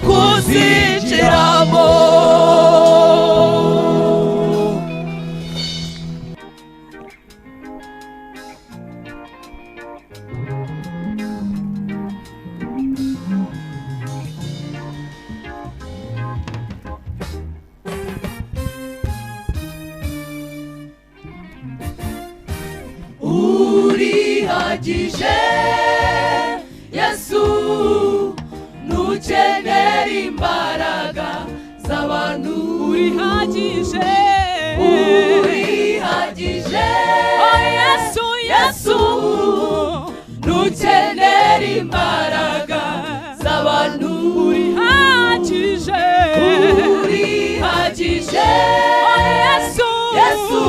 kuzinjiramo. Urihagije Yesu, ntukenera imbaraga z'abantu. Urihagije, urihagije Yesu, Yesu, ntukenera imbaraga z'abantu. Urihagije, urihagije Yesu, Yesu,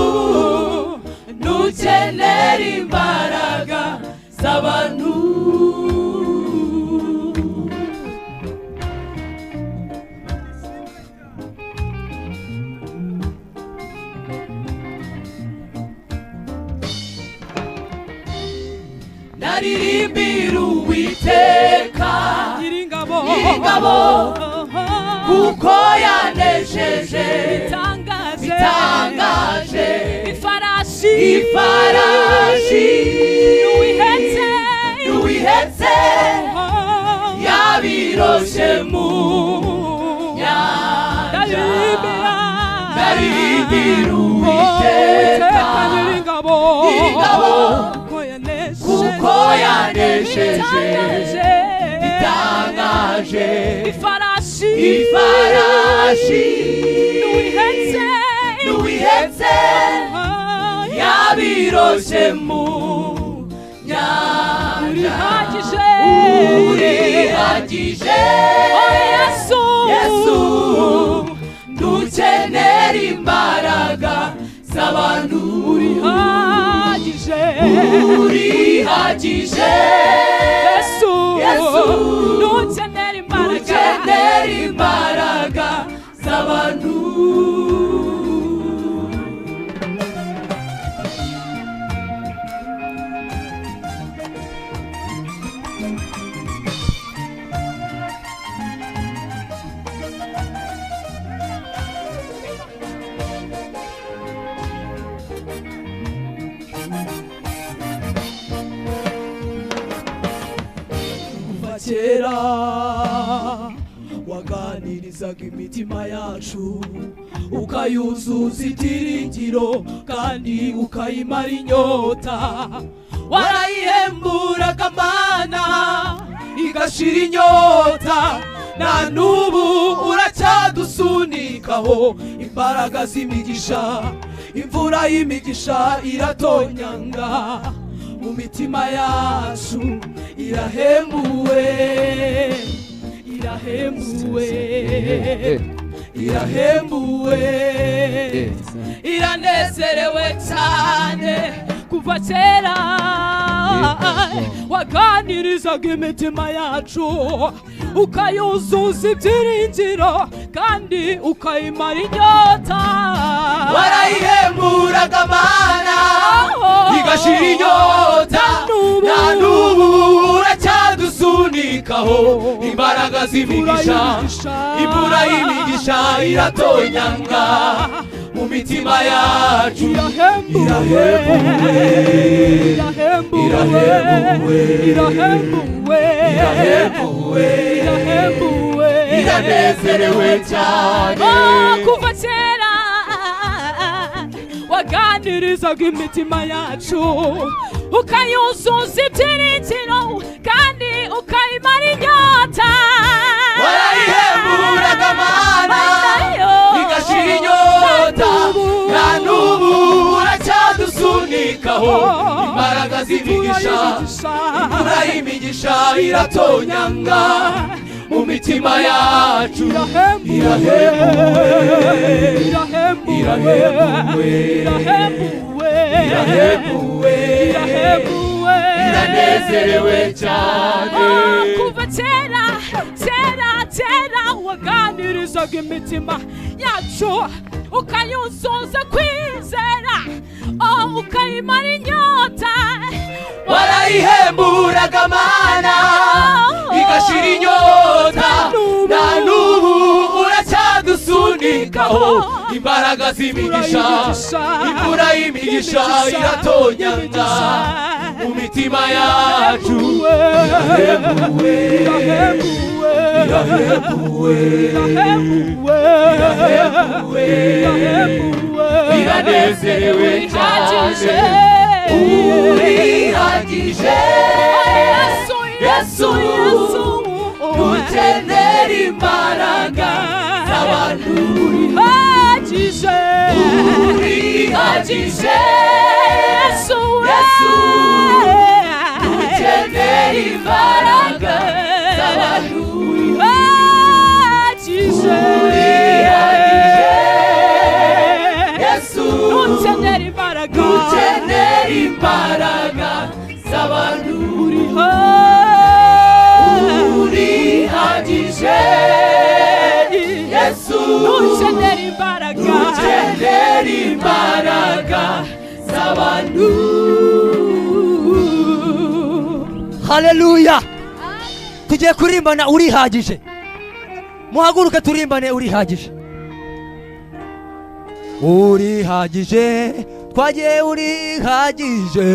ntukenera imbaraga z'abantu. Naririmbira Uwiteka Nyiringabo, kuko yanesheje bitangaje. Ifarashi n'uwihetse yabiroshe mu nyanja. Naririmbira Uwiteka Nyiringabo, kuko yanesheje bitangaje. Ifarashi n'uwihetse yabiroshe mu nyanja. Urihagije Yesu, ntukenera imbaraga z'abantu. Urihagije Yesu, ntukenera imbaraga z'abantu. Kera waganirizaga imitima yacu, ukayuzuza ibyiringiro kandi ukayimara inyota. Warayihemburaga mana igashira inyota, na n'ubu uracyadusunikaho imbaraga z'imigisha. Imvura y'imigisha iratonyanga mu mitima yacu, irahembuwe, iranezerewe cyane. Kuva kera waganirizaga imitima yacu, ukayuzuza ibyiringiro kandi ukayimara inyota. Warayihemburaga mana igashira inyota, na n'ubu uracyadusunikaho imbaraga z'imigisha. Imvura y'imigisha iratonyanga mu mitima yacu, iranezerewe cyane. Kuva kera waganirizaga imitima yacu, ukayuzuza ibyiringiro kandi ukayimara inyota. Warayihemburaga mana igashira inyota, na n'ubu uracyadusunikaho imbaraga z'imigisha. Imvura y'imigisha iratonyanga mu mitima yacu, iranezerewe cyane. Kuva kera waganirizaga imitima yacu, ukayuzuza kwizera, ukayimara inyota. Warayihemburaga mana igashira inyota, na uhoraho imbaraga z'imigisha imvura y'imigisha iratonyanga mu mitima yacu irahembuwe iranezerewe cyane urihagije Yesu dukenera imbaraga z'abantu urihagije Yesu dukenera imbaraga z'abantu urihagije Yesu dukenera imbaraga z'abantu urihagije Yesu dukenera imbaraga z'abantu. Haleluya. Tugiye kurimbana urihagije. Muhaguruke turimbane urihagije. Urihagije twagiye urihagije.